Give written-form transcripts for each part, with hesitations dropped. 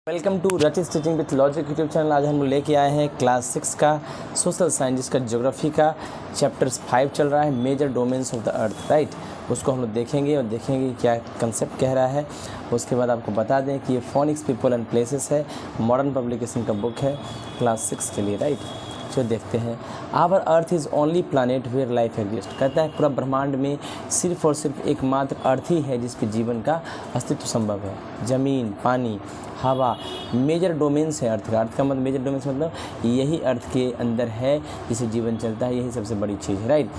Welcome to Rachit teaching with logic YouTube channel. आज हम लेके आए हैं क्लास 6 का सोशल साइंस जिसका ज्योग्राफी का चैप्टर 5 चल रहा है, major domains of the earth, right. उसको हम लोग देखेंगे और देखेंगे क्या कंसेप्ट कह रहा है। उसके बाद आपको बता दें कि ये फोनिक्स पीपल एंड प्लेसेस है, मॉडर्न पब्लिकेशन का बुक है क्लास 6 के लिए, राइट। जो देखते हैं, our earth is only planet where life exist. कहता है पूरा ब्रह्मांड में सिर्फ और सिर्फ एकमात्र अर्थ ही है जिस पे जीवन का अस्तित्व संभव है। ज़मीन, पानी, हवा मेजर डोमेन्स है अर्थ का। अर्थ का मतलब मेजर डोमेन्स मतलब यही अर्थ के अंदर है जिसे जीवन चलता है, यही सबसे बड़ी चीज़ है, राइट।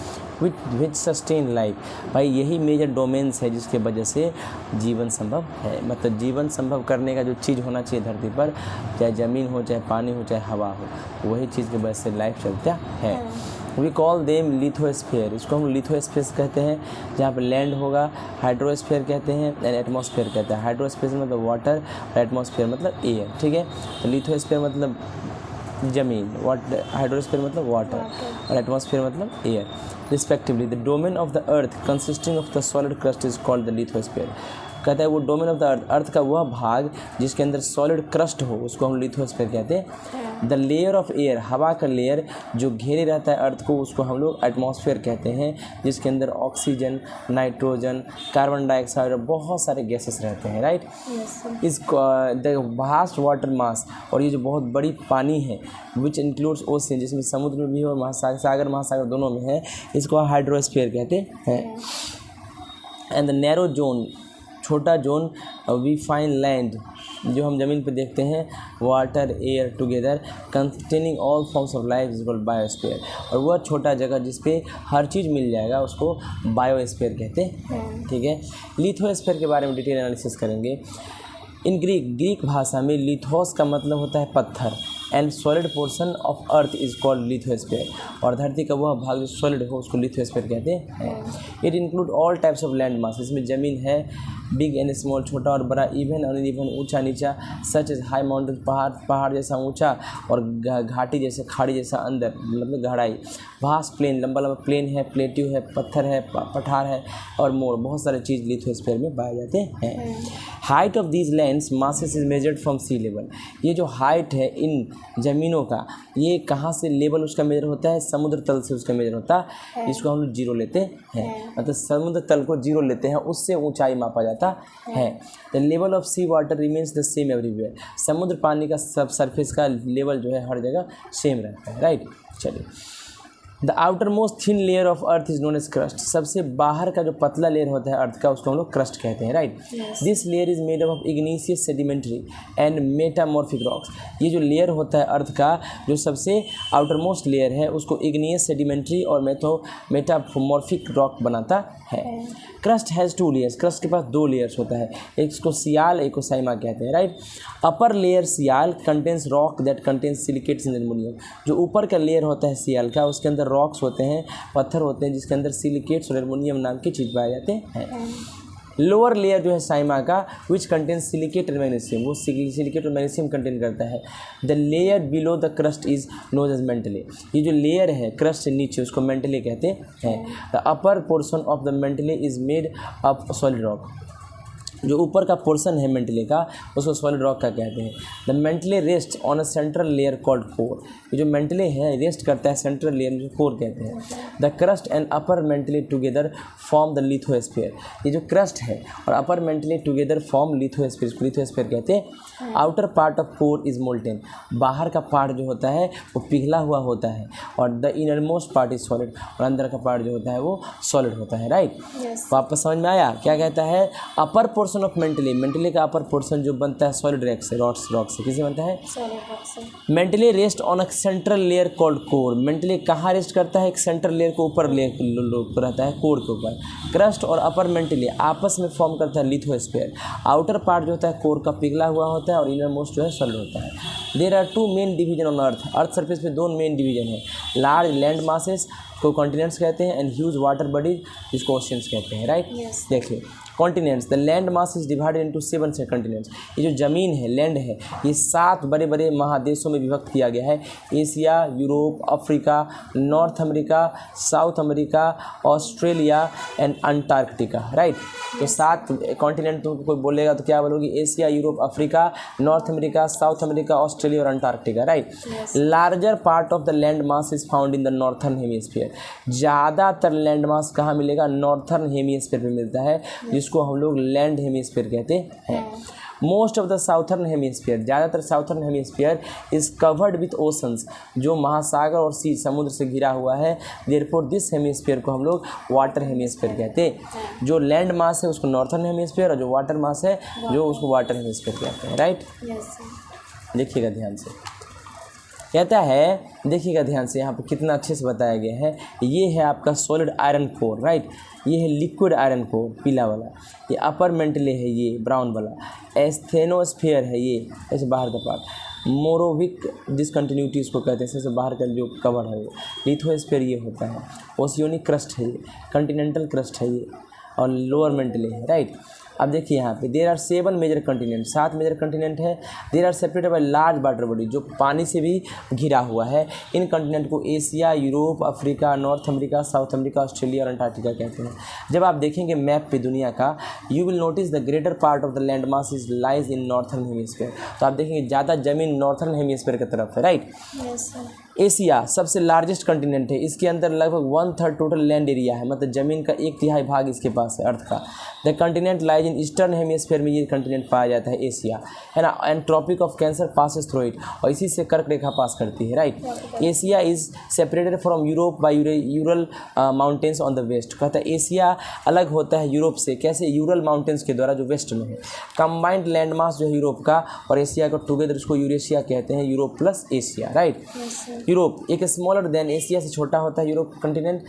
विच सस्टेन लाइफ, भाई यही मेजर डोमेन्स है जिसके वजह से जीवन संभव है। मतलब जीवन संभव करने का जो चीज़ होना चाहिए धरती पर, चाहे ज़मीन हो, चाहे पानी हो, चाहे हवा हो, वही चीज़ की वजह से लाइफ चलता है। वी कॉल देम लिथोस्फीयर, इसको हम लिथोस्फीयर कहते हैं। जहाँ पर लैंड होगा हाइड्रोस्फीयर कहते हैं एंड एटमॉस्फेयर कहते हैं। हाइड्रोस्फीयर मतलब वाटर और एटमॉस्फेयर मतलब एयर, ठीक है। तो लिथोस्फीयर मतलब ज़मीन, हाइड्रोस्फीयर मतलब वाटर और एटमॉस्फेयर मतलब air respectively. The domain of the earth consisting of the solid crust is called the lithosphere. कहता है वो डोमेन ऑफ द अर्थ, अर्थ का वह भाग जिसके अंदर सॉलिड क्रस्ट हो उसको हम लिथोस्फीयर कहते हैं। द लेयर ऑफ एयर, हवा का लेयर जो घेरे रहता है अर्थ को, उसको हम लोग एटमॉस्फेयर कहते हैं, जिसके अंदर ऑक्सीजन, नाइट्रोजन, कार्बन डाइऑक्साइड और बहुत सारे गैसेस रहते हैं, राइट। इस द वास्ट वाटर मास, और ये जो बहुत बड़ी पानी है विच इंक्लूड्स ओशन, जिसमें समुद्र में भी और महासागर महासागर दोनों में है, इसको हाइड्रोस्फीयर कहते हैं। एंड द नैरो जोन, छोटा जोन, वी फाइन लैंड, जो हम ज़मीन पे देखते हैं, water air together containing all forms of life is called biosphere. और वह छोटा जगह जिस पे हर चीज़ मिल जाएगा उसको बायोस्फीयर कहते हैं, ठीक है। लिथोस्फीयर के बारे में डिटेल एनालिसिस करेंगे। इन ग्रीक भाषा में लिथोस का मतलब होता है पत्थर and solid portion of earth is called lithosphere, और धरती का वह भाग जो सॉलिड हो उसको लिथोस्फीयर कहते हैं। It include all types of land mass, इसमें ज़मीन है, बिग एंड स्मॉल, छोटा और बड़ा, इवन अनइवन, ऊंचा नीचा, सच एज हाई माउंटेन, पहाड़ जैसा ऊंचा और घाटी जैसे, खाड़ी जैसा अंदर मतलब गहराई, वास्ट प्लेन, लंबा लंबा प्लेन है, प्लेट्यू है, पत्थर है, पठार है और मोर, बहुत सारे चीज़ लिथोस्फीयर में पाए जाते हैं। Height of these lands masses is measured from sea level. ये जो हाइट है इन ज़मीनों का, ये कहाँ से लेवल उसका मेजर होता है? समुद्र तल से उसका मेजर होता है। इसको हम लोग जीरो लेते हैं, मतलब समुद्र तल को जीरो लेते हैं, उससे ऊंचाई मापा जाता है। The level of sea water remains the same everywhere. समुद्र पानी का सब सरफेस का लेवल जो है हर जगह सेम रहता है, राइट। चलिए, the outer most thin layer of earth is known as crust. सबसे बाहर का जो पतला लेयर होता है अर्थ का उसको हम लोग क्रस्ट कहते हैं, right. This layer is made of igneous sedimentary and metamorphic rocks. ये जो लेयर होता है अर्थ का, जो सबसे आउटर मोस्ट लेयर है, उसको इग्नियस सेडिमेंट्री और मेटामॉर्फिक रॉक बनाता है। क्रस्ट हैज़ 2 लेयर्स, क्रस्ट के पास 2 लेयर्स होता है, एक इसको सियाल, एक को साइमा कहते हैं, right. Upper layer sial contains rock that contains silicates and aluminium. जो ऊपर का लेयर होता है सियाल का, उसके अंदर रॉक्स होते हैं, पत्थर होते हैं, जिसके अंदर सिलिकेट्स और एल्युमिनियम नाम की चीज़ पाए जाते हैं। लोअर लेयर जो है साइमा का, विच कंटेन सिलिकेट और मैग्नीशियम, वो सिलिकेट और मैग्नीशियम कंटेन करता है। The layer below the crust is known as mantle. ये जो लेयर है क्रस्ट से नीचे उसको मेंटले कहते हैं। The upper portion of the Mantle is made of solid rock. जो ऊपर का पोर्शन है मेंटले का उसको सॉलिड रॉक का कहते हैं। The Mantle rest on a central layer called core. ये जो मेंटले है रेस्ट करता है सेंट्रल लेयर में, जो कोर कहते हैं। The crust and upper Mantle together form the lithosphere. ये जो क्रस्ट है और अपर मेंटले टुगेदर फॉर्म लिथोस्फीयर, इसको लिथोस्फीयर कहते हैं। Outer part of core is molten. बाहर का पार्ट जो होता है वो पिघला हुआ होता है, और the inner most part is solid, और अंदर का पार्ट जो होता है वो सॉलिड होता है, राइट। वापस समझ में आया क्या कहता है? Upper portion of Mantle, Mantle का अपर पोर्शन जो बनता है सॉलिड रॉक से, रॉक से किसे बनता है? Mantle rest on a central layer called core. Mantle कहाँ रेस्ट करता है? एक सेंट्रल लेयर के ऊपर रहता है, कोर के ऊपर। क्रस्ट और अपर मेंटले आपस में फॉर्म करता है लिथोस्फीयर। आउटर पार्ट जो होता है कोर का पिघला हुआ होता है और इनर मोस्ट जो है सॉलिड होता है। There are 2 main division on earth. Earth surface पे 2 मेन डिवीजन है। लार्ज लैंड मासेस को कॉन्टिनेंट्स कहते हैं एंड ह्यूज वाटर बॉडीज जिसको ओशियंस कहते हैं, राइट। देखिए, continents, the land mass is divided into 7 continents. ये जो ज़मीन है, लैंड है, ये 7 बड़े बड़े महादेशों में विभक्त किया गया है। Asia, Europe, Africa, North America, South America, Australia and Antarctica, right. तो 7 कॉन्टिनेंट तो कोई बोलेगा तो क्या बोलोगे? Asia, Europe, Africa, North America, South America, Australia और Antarctica, right. Larger part of the land mass is found in the northern hemisphere. ज़्यादातर land mass कहाँ मिलेगा? नॉर्थर्न हेमिस्फीयर में मिलता है, जिसको हम लोग लैंड हेमिस्फीयर कहते हैं। Most of the southern hemisphere, ज़्यादातर southern hemisphere is covered with oceans, जो महासागर और सी समुद्र से घिरा हुआ है। देयरफॉर दिस हेमिस्फीयर को हम लोग वाटर हेमिस्फीयर कहते हैं। जो लैंड मास है उसको नॉर्थर्न हेमिस्फीयर, और जो वाटर मास है जो उसको वाटर हेमिस्फीयर कहते हैं, राइट। देखिएगा ध्यान से, कहता है, देखिएगा ध्यान से, यहाँ पर कितना अच्छे से बताया गया है। ये है आपका सॉलिड आयरन कोर, राइट। ये है लिक्विड आयरन कोर, पीला वाला। ये अपर मेंटले है, ये ब्राउन वाला। एस्थेनोस्फीयर है, ये ऐसे बाहर का पार्ट। मोरोविक डिसकंटिन्यूटी इसको कहते हैं, सबसे बाहर का जो कवर है। लिथोस्फीयर ये होता है। ओशियोनिक क्रस्ट है ये, कंटिनेंटल क्रस्ट है ये, और लोअर मेंटले है, राइट। अब देखिए यहाँ पे there are 7 major continent, 7 major continent है। There are separated by large water body, जो पानी से भी घिरा हुआ है। इन कंटिनेंट को Asia, Europe, Africa, North America, South America, Australia और अंटार्कटिका कहते हैं। जब आप देखेंगे मैप पे दुनिया का, you will notice the greater part of the land mass is lies in northern hemisphere. तो आप देखेंगे ज़्यादा जमीन नॉर्थर्न हेमिस्फीयर की तरफ है, राइट। एशिया सबसे लार्जेस्ट कंटिनेंट है, इसके अंदर लगभग 1/3 टोटल लैंड एरिया है, मतलब ज़मीन का 1/3 भाग इसके पास है, अर्थ का। The continent lies in eastern hemisphere में ये कंटिनेंट पाया जाता है, एशिया, है ना। And tropic of Cancer passes through it, और इसी से कर्क रेखा पास करती है, right. Asia is separated from Europe by Ural mountains on the west. कहता है एशिया अलग होता है यूरोप से, कैसे? यूरल माउंटेन्स के द्वारा, जो वेस्ट में है। कंबाइंड लैंड मास जो है यूरोप का और एशिया का टुगेदर, उसको यूरेशिया कहते हैं, Europe plus Asia, right. Europe एक स्मॉलर देन, एशिया से छोटा होता है Europe continent.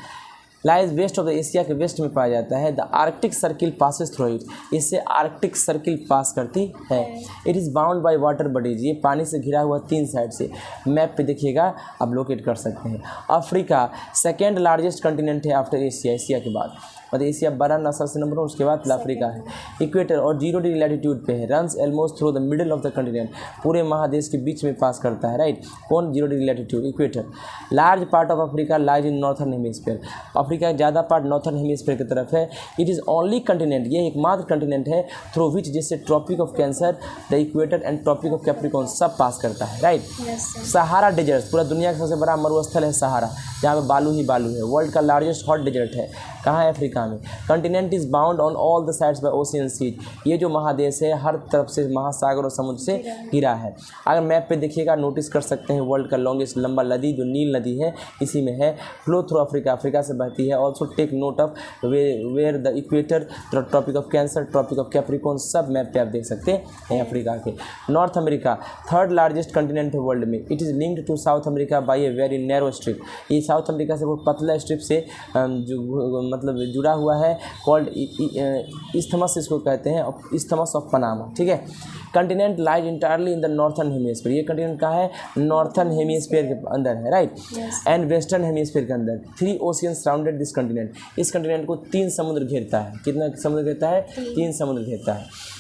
Lies west of the Asia के वेस्ट में पाया जाता है। The Arctic circle passes through it, इससे आर्कटिक सर्किल पास करती है। It is bound by water bodies, ये पानी से घिरा हुआ 3 साइड से। मैप पे देखिएगा, आप लोकेट कर सकते हैं। अफ्रीका सेकेंड लार्जेस्ट कंटिनेंट है आफ्टर एशिया, एशिया के बाद, मतलब एशिया 12 नस्ल से नंबर, उसके बाद अफ्रीका है। इक्वेटर और 0 डिग्री लैटिट्यूड पे है। Runs almost through the middle of the continent, पूरे महादेश के बीच में पास करता है, राइट। कौन? 0 degree latitude, equator. Large part of Africa lies in northern hemisphere, Africa का ज़्यादा पार्ट नॉर्थर्न हेमिस्फीयर की तरफ है। इट इज़ ओनली कंटिनेंट, ये एकमात्र कंटिनेंट है थ्रू विच, जिससे Tropic of Cancer, the equator and tropic of Capricorn सब पास करता है, राइट। सहारा डेजर्ट, पूरा दुनिया का सबसे बड़ा मरुस्थल है सहारा, जहाँ पे बालू ही बालू है। वर्ल्ड का लार्जेस्ट हॉट डेजर्ट है, कहाँ है? अफ्रीका में। Continent is bound on all the sides by ocean seas, ये जो महादेश है हर तरफ से महासागर और समुद्र से घिरा है। अगर मैप पे देखिएगा, नोटिस कर सकते हैं, वर्ल्ड का लॉन्गेस्ट लंबा नदी जो नील नदी है, इसी में है। फ्लो थ्रू अफ्रीका, अफ्रीका से बहती है। Also take note of where the equator, Tropic of Cancer, Tropic of Capricorn, सब मैप पे आप देख सकते हैं अफ्रीका के। North America third largest continent है वर्ल्ड में। It is linked to South America by a very narrow strip, ये साउथ अमेरिका से बहुत पतला स्ट्रिप से मतलब जुड़ा हुआ है, कॉल्ड इस्थमस इसको कहते हैं, इस्थमस ऑफ पनामा, ठीक है। Continent lies entirely in the northern hemisphere, ये कंटिनेंट कहाँ है? नॉर्थर्न हेमिस्फीयर के अंदर है, राइट। एंड वेस्टर्न हेमिस्फीयर के अंदर 3 ओशियन सराउंडेड दिस कंटिनेंट, इस कंटिनेंट को 3 समुद्र घेरता है। कितना समुद्र घेरता है? 3 समुद्र घेरता है।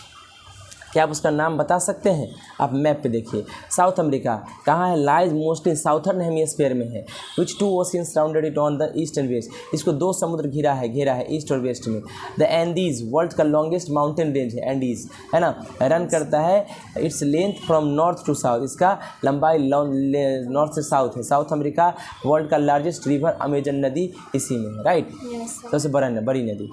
क्या आप उसका नाम बता सकते हैं? आप मैप पे देखिए। साउथ अमेरिका कहाँ है? लाइज मोस्टली साउथर्न हेमिस्फीयर में है। Which 2 ocean surrounded it on the east and west, इसको 2 समुद्र घेरा है ईस्ट और वेस्ट में। द एंडीज वर्ल्ड का लॉन्गेस्ट माउंटेन रेंज है, एंडीज, है ना, रन करता है। Its length from north to south, इसका लंबाई नॉर्थ से साउथ है। साउथ अमेरिका वर्ल्ड का लार्जेस्ट रिवर अमेजन नदी इसी में है, राइट, सबसे बड़ी नदी।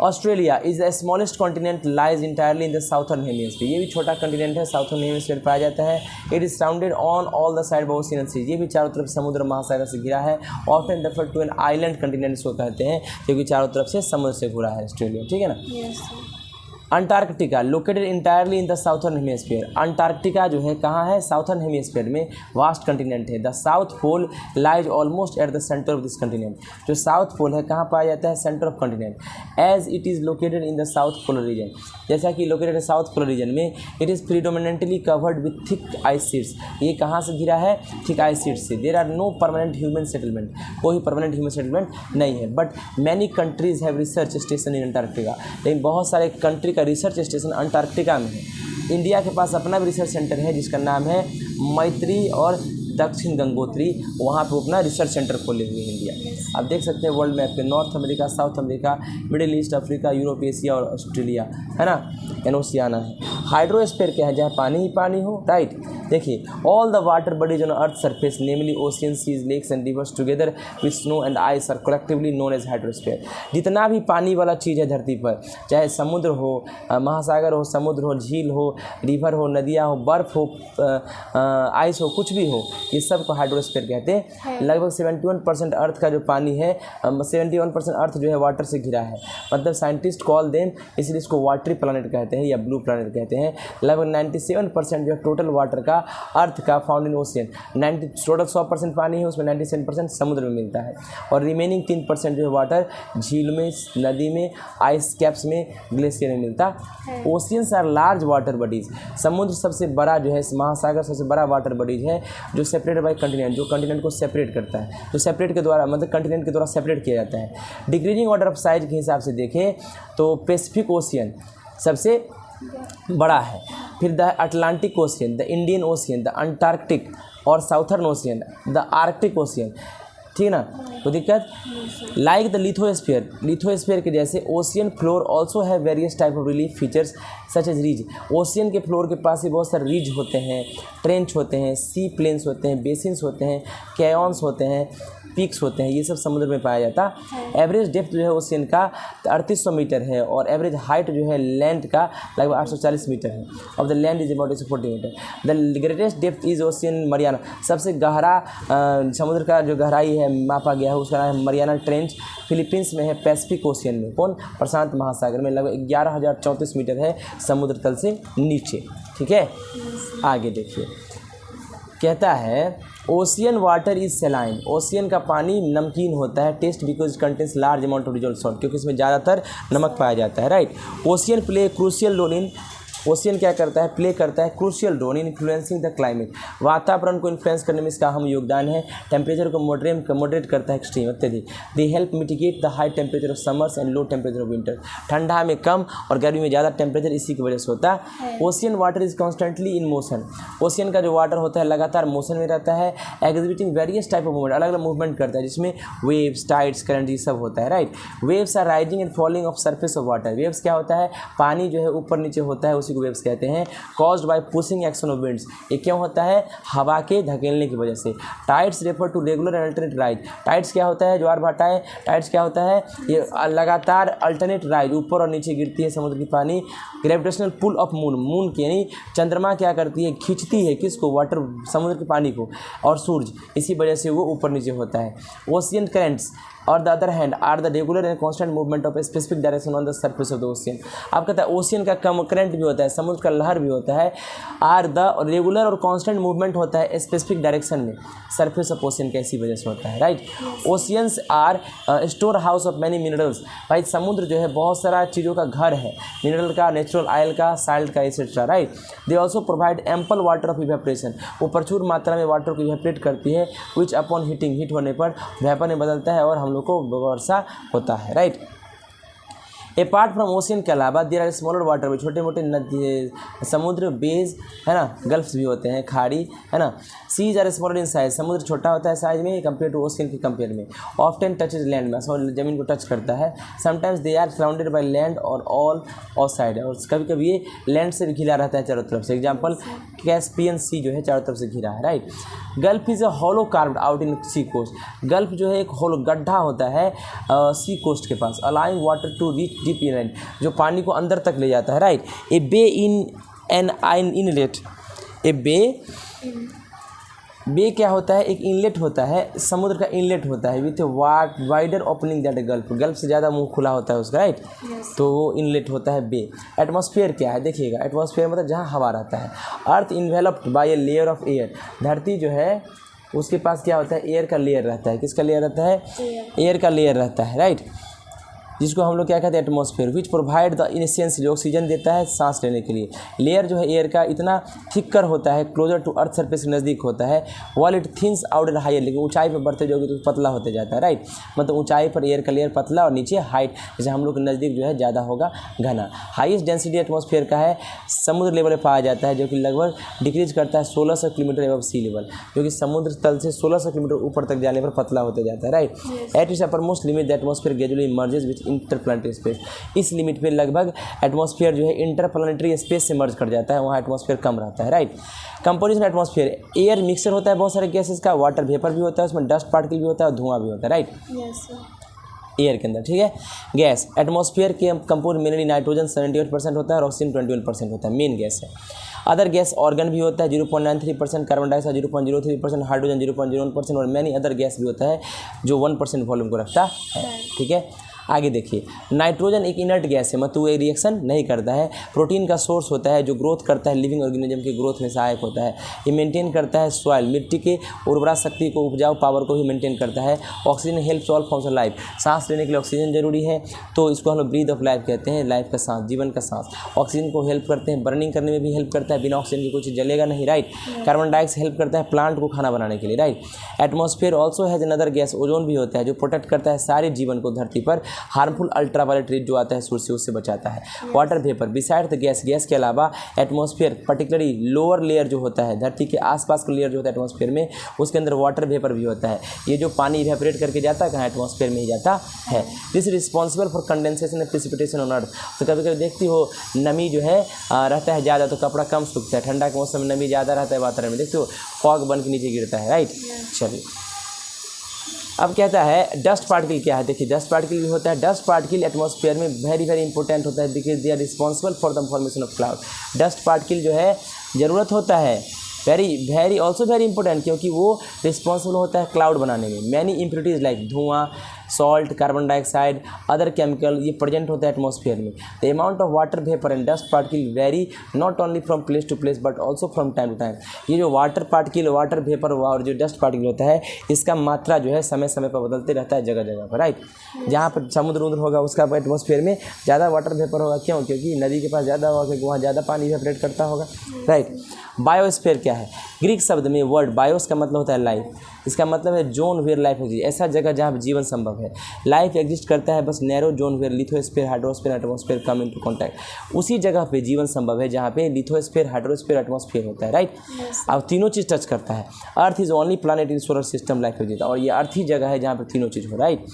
Australia is the smallest continent, lies entirely in the southern hemisphere, ये भी छोटा कॉन्टिनेंट है, साउथर्न हेमिस्फीयर पाया जाता है। It is surrounded on all the side by ocean seas, ये भी चारों तरफ समुद्र महासागर से घिरा है। Often referred to an island continent इसको कहते हैं, क्योंकि चारों तरफ से समुद्र से घिरा है ऑस्ट्रेलिया, ठीक है ना। Antarctica located entirely in the southern hemisphere. Antarctica जो है कहाँ है, साउथर्न हेमिस्फीयर में, वास्ट कंटिनेंट है। The South Pole lies almost at the centre of this continent. जो साउथ पोल है कहाँ पाया जाता है, centre of continent. As it is located in the south polar region, जैसा कि लोकेटेड है साउथ पोलर रीजन में, it is predominantly covered with thick ice sheets. ये कहाँ से घिरा है, थिक आइस शीट्स से। There are no permanent human settlement, कोई परमानेंट ह्यूमन सेटलमेंट नहीं है। But many countries have research station in Antarctica, लेकिन बहुत सारे कंट्री का रिसर्च स्टेशन अंटार्कटिका में है। इंडिया के पास अपना भी रिसर्च सेंटर है जिसका नाम है मैत्री और दक्षिण गंगोत्री, वहाँ पे अपना रिसर्च सेंटर खोले हुए हैं इंडिया। आप देख सकते हैं वर्ल्ड मैप पे north America, South America, middle east, Africa, Europe, Asia और ऑस्ट्रेलिया, है ना, एनोसियाना है। हाइड्रोस्फीयर क्या है, जहाँ पानी ही पानी हो, राइट। देखिए all the water bodies on earth surface namely ocean, seas, lakes and rivers together with snow and ice are collectively known as hydrosphere. जितना भी पानी वाला चीज़ है धरती पर, चाहे समुद्र हो, महासागर हो, समुद्र हो, झील हो, रिवर हो, नदियाँ हो, बर्फ़ हो, आइस हो, कुछ भी हो, ये सब को हाइड्रोस्फीयर कहते हैं। लगभग 71% अर्थ का जो पानी है, 71% अर्थ जो है वाटर से घिरा है। मतलब साइंटिस्ट कॉल देम, इसलिए इसको वाटरी प्लानट कहते हैं या ब्लू प्लानट कहते हैं। लगभग 97% जो है टोटल वाटर का, अर्थ का, फाउंड इन ओशियन। टोटल 100% पानी है, उसमें 97% समुद्र में मिलता है, और रिमेनिंग 3% जो है वाटर झील में, नदी में, आइस कैप्स में, ग्लेशियर में मिलता है। Oceans are large water bodies. समुद्र सबसे बड़ा जो है, महासागर सबसे बड़ा वाटर बॉडीज है जो सेपरेटेड बाय कंटिनेंट, जो कंटिनेंट को सेपरेट करता है, जो सेपरेट के द्वारा, मतलब कंटिनेंट के द्वारा सेपरेट किया जाता है। डिक्रीजिंग ऑर्डर ऑफ साइज के हिसाब से देखें तो पैसिफिक ओशियन सबसे बड़ा है, फिर the Atlantic Ocean, the Indian Ocean, the Antarctic और Southern Ocean, the Arctic Ocean, ठीक ना, कोई दिक्कत। लाइक द लिथोस्फीयर, लिथोस्फीयर के जैसे ओशियन फ्लोर ऑल्सो है various type of relief features such as ridge. Ocean के फ्लोर के पास ही बहुत सारे रिज होते हैं, ट्रेंच होते हैं, सी प्लेन्स होते हैं, बेसिन्स होते हैं, कैयॉन्स होते हैं, पीक्स होते हैं, ये सब समुद्र में पाया जाता है। एवरेज डेप्थ जो है ओशियन का 3800 मीटर है, और एवरेज हाइट जो है लैंड का लगभग 840 मीटर है। Of the land is about 140 metre. The greatest depth is ocean Mariana, सबसे गहरा समुद्र का जो गहराई है मापा गया है उसका नाम है मरियाना ट्रेंच। फिलीपींस में है, पैसिफिक ओशियन में, कौन, प्रशांत महासागर में, लगभग 11,034 मीटर है समुद्र तल से नीचे, ठीक है। आगे देखिए, कहता है ocean water is saline, ocean का पानी नमकीन होता है। Taste because contains large amount of dissolve salt, क्योंकि इसमें ज़्यादातर नमक पाया जाता है, right. Ocean play crucial role in, ocean क्या करता है, प्ले करता है crucial role in influencing the climate, वातावरण को इन्फ्लुएंस करने में इसका अहम योगदान है। टेम्परेचर को मॉडरेट करता है एक्सट्रीम, अत्यधिक। They help mitigate the high temperature of summers and low temperature of winter, ठंडा में कम और गर्मी में ज़्यादा टेम्परेचर इसी की वजह से होता है। Ocean water is constantly in motion, ocean का जो वाटर होता है लगातार मोशन में रहता है। Exhibiting various type of movement, अलग अलग मूवमेंट करता है, जिसमें वेव्स, टाइड्स, करंट, ये सब होता है, right. Waves are rising and falling of surface of water, waves क्या होता है, पानी जो है ऊपर नीचे होता है, उसी को वेव्स कहते हैं। Caused by pushing action of winds, ये क्यों होता है, हवा के धकेलने की वजह से। Tides refer to regular and alternate rise, tides क्या होता है, ज्वार भाटा है, टाइड्स क्या होता है, ये लगातार अल्टरनेट राइज, ऊपर और नीचे गिरती है समुद्र की पानी। Gravitational pull of moon, moon की यानी चंद्रमा क्या करती है, खींचती है किसको, वाटर, समुद्र के पानी को, और सूरज, इसी वजह से वो ऊपर नीचे होता है। ओशियन करेंट्स और the other hand are the regular and constant movement of a specific direction on the surface of the ocean. आप कहता है ओशियन का कम करंट भी होता है, समुद्र का लहर भी होता है। आर द रेगुलर और कांस्टेंट मूवमेंट होता है स्पेसिफिक डायरेक्शन में, सरफेस ऑफ ओशियन का इसी वजह से होता है, right. Oceans are store house of many minerals, भाई समुद्र जो है बहुत सारा चीज़ों का घर है, मिनरल का, नेचुरल ऑयल का, साल्ट का, etcetera, right. They also provide ample water of evaporation, वो प्रचुर मात्रा में वाटर को इवेपोरेट करती है, विच अपॉन हीटिंग, हीट होने पर वेपर में बदलता है और हम लोग को वर्षा होता है, राइट। अपार्ट फ्रॉम ओशियन के अलावा देयर आर स्मॉलर वाटर, छोटे मोटे नदी, समुद्र, बेज, है ना, गल्फ्स भी होते हैं, खाड़ी, है ना। Seas are smaller in size, समुद्र छोटा होता है साइज में कंपेयर टू ओशियन के कंपेयर में। ऑफ्टन टचेज लैंड में, जमीन को टच करता है। Sometimes they are surrounded by land और ऑल आउटसाइड, और कभी कभी ये लैंड से भी घिरा रहता है चारों तरफ से। एग्जाम्पल कैस्पियन सी जो है चारों तरफ से घिरा है, right. Gulf is a hollow carved out in sea coast, gulf जो है एक होलो गड्ढा होता है सी कोस्ट के पास, allowing water to reach deep inland, जो पानी को अंदर तक ले जाता है, right. A bay in an in inlet, a bay bay क्या होता है, एक इनलेट होता है, समुद्र का इनलेट होता है with wider opening that gulf, gulf से ज़्यादा मुंह खुला होता है उसका, राइट। तो वो इनलेट होता है बे। एटमॉस्फेयर क्या है, देखिएगा, एटमॉस्फेयर मतलब जहाँ हवा रहता है। Earth enveloped by a layer of air, धरती जो है उसके पास क्या होता है, एयर का लेयर रहता है। किसका लेयर रहता है, एयर का लेयर रहता है, राइट, जिसको हम लोग क्या कहते हैं, एटमॉस्फेयर, विच प्रोवाइड द इनसेंस, जो ऑक्सीजन देता है सांस लेने के लिए। लेयर जो है एयर का इतना थिक्कर होता है, क्लोजर टू अर्थ सरफेस के नज़दीक होता है, wall it thins out at higher, लेकिन ऊंचाई पर बढ़ते जाओगे तो पतला होते जाता है, राइट। मतलब ऊंचाई पर एयर का लेयर पतला और नीचे हाइट, जैसे हम लोग के नज़दीक जो है ज़्यादा होगा घना। हाईएस्ट डेंसिटी एटमॉस्फेयर का है, समुद्र लेवल पर पाया जाता है, जो कि लगभग डिक्रीज करता है 1600 किलोमीटर एबव सी लेवल, जो कि समुद्र तल से 1600 किलोमीटर ऊपर तक जाने पर पतला होते जाता है, right. At its upper most limit the atmosphere gradually emerges with interplanetary space, इस लिमिट पे लगभग एटमॉस्फेयर जो है इंटरप्लानेटरी स्पेस से मर्ज कर जाता है, वहाँ एटमॉस्फेयर कम रहता है, right. Composition atmosphere, air mixer होता है बहुत सारे गैसेस का, वाटर वेपर भी होता है, उसमें डस्ट पार्टिकल भी होता है और धुआं भी होता है, राइट, एयर के अंदर, ठीक है। गैस, एटमॉस्फेयर के कंपोज मेनली नाइट्रोजन 78% होता है और ऑक्सीजन 21% होता है, मेन गैस है। अदर गैस ऑर्गन भी होता है 0.93%, कार्बन डाइऑक्साइड 0.03%, हाइड्रोजन 0.01% और मैनी अदर गैस भी होता है जो 1% वॉल्यूम को रखता है, ठीक है। आगे देखिए, नाइट्रोजन एक इनर्ट गैस है, मतलब वो रिएक्शन नहीं करता है। प्रोटीन का सोर्स होता है जो ग्रोथ करता है, लिविंग ऑर्गेनिज्म की ग्रोथ में सहायक होता है। ये मेंटेन करता है सॉइल, मिट्टी के उर्वरा शक्ति को, उपजाऊ पावर को ही मेंटेन करता है। Oxygen helps all forms of life, सांस लेने के लिए ऑक्सीजन जरूरी है, तो इसको हम लोग ब्रीथ ऑफ लाइफ कहते हैं, लाइफ का सांस, जीवन का सांस। ऑक्सीजन को हेल्प करते हैं, बर्निंग करने में भी हेल्प करता है, बिना ऑक्सीजन की कुछ जलेगा नहीं, राइट। कार्बन डाइऑक्साइड हेल्प करता है प्लांट को खाना बनाने के लिए, right. Atmosphere also has another gas, ozone भी होता है जो प्रोटेक्ट करता है सारे जीवन को धरती पर, हार्मफुल अल्ट्रावायलेट रेज जो आता है सूर्य से, उससे बचाता है। Water vapour, beside the gas, gas के अलावा एटमॉस्फेयर पर्टिकुलरली लोअर लेयर जो होता है, धरती के आसपास का लेयर जो होता है एटमॉस्फेयर में, उसके अंदर वाटर वेपर भी होता है। ये जो पानी इवेपोरेट करके जाता है कहाँ, एटमॉस्फेयर में ही जाता है। This responsible for condensation and precipitation on earth, तो कभी कभी देखती हो नमी जो है रहता है ज़्यादा तो कपड़ा कम सूखता है, ठंडा के मौसम में नमी ज़्यादा रहता है वातावरण में, देखते हो फॉग बन के नीचे गिरता है, राइट। चलिए अब कहता है डस्ट पार्टिकल क्या है, देखिए डस्ट पार्टिकल भी होता है। डस्ट पार्टिकल एटमॉस्फेयर में वेरी वेरी इंपॉर्टेंट होता है because they are responsible for the formation of cloud. Dust particle जो है ज़रूरत होता है, वेरी ऑल्सो वेरी इंपॉर्टेंट, क्योंकि वो रिस्पॉन्सिबल होता है क्लाउड बनाने में। मैनी इम्प्योरिटीज़ लाइक धुआं, salt, carbon dioxide, other chemical, ये प्रेजेंट होता है एटमॉस्फेयर में। The amount of water vapour and dust particle vary not only from place to place but also from time to time. ये जो water particle, water vapour और जो dust particle होता है, इसका मात्रा जो है समय समय पर बदलते रहता है जगह जगह पर, राइट। जहाँ पर समुद्र उद्र होगा उसका एटमॉस्फेयर में ज़्यादा वाटर वेपर होगा, क्यों, क्योंकि नदी के पास ज़्यादा होगा, क्योंकि वहाँ ज़्यादा पानी इवेपोरेट करता होगा, राइट। बायोस्फीयर क्या है, ग्रीक शब्द में वर्ड बायोस का मतलब होता है लाइफ, इसका मतलब है जोन वेयर लाइफ एग्जिस्ट, ऐसा जगह जहाँ जीवन संभव है। लाइफ एग्जिस्ट करता है बस narrow zone where lithosphere, hydrosphere, atmosphere come into contact, उसी जगह पे जीवन संभव है जहाँ पे लिथोस्फीयर, हाइड्रोस्फीयर, एटमॉस्फीयर होता है, राइट। अब तीनों चीज़ टच करता है। Earth is only planet in solar system life exist, और ये अर्थ ही जगह है जहाँ पर तीनों चीज़ हो, right.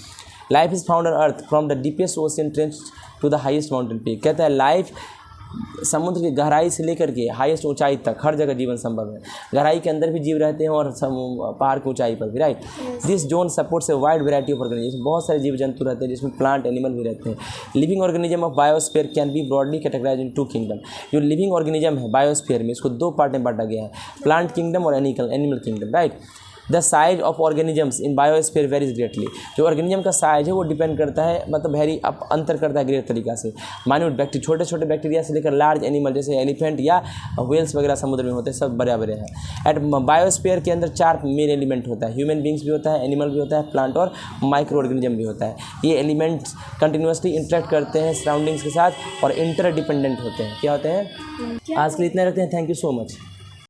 Life is found on earth from the deepest ocean trench to the highest mountain peak, कहता है लाइफ समुद्र की गहराई से लेकर के हाईएस्ट ऊंचाई तक हर जगह जीवन संभव है। गहराई के अंदर भी जीव रहते हैं और पहाड़ की ऊंचाई पर भी, right. This zone supports a wide variety of organism, बहुत सारे जीव जंतु रहते हैं जिसमें प्लांट एनिमल भी रहते हैं। Living organism of biosphere can be broadly categorise in 2 kingdom. जो लिविंग ऑर्गेनिज्म है बायोस्फीयर में, इसको 2 पार्ट में बांटा गया है, प्लांट किंगडम और animal kingdom, right. The size of organisms in biosphere varies greatly, जो ऑर्गेनिज्म का साइज है वो डिपेंड करता है, मतलब वेरी अंतर करता है ग्रेट तरीका से। माइन्यूट बैक्टीरिया, छोटे छोटे बैक्टीरिया से लेकर लार्ज एनिमल जैसे एलिफेंट या व्हेल्स वगैरह समुद्र में होते हैं, सब बड़े बड़े हैं। एट बायोस्फीयर के अंदर 4 मेन एलिमेंट होता है, ह्यूमन बींग्स भी होता है, एनिमल भी होता है, प्लांट और माइक्रो ऑर्गेनिज्म भी होता है। ये एलिमेंट्स कंटिन्यूसली इंटरेक्ट करते हैं सराउंडिंग्स के साथ और इंटरडिपेंडेंट होते हैं। क्या होते हैं? आज के लिए इतना रखते हैं, थैंक यू सो मच।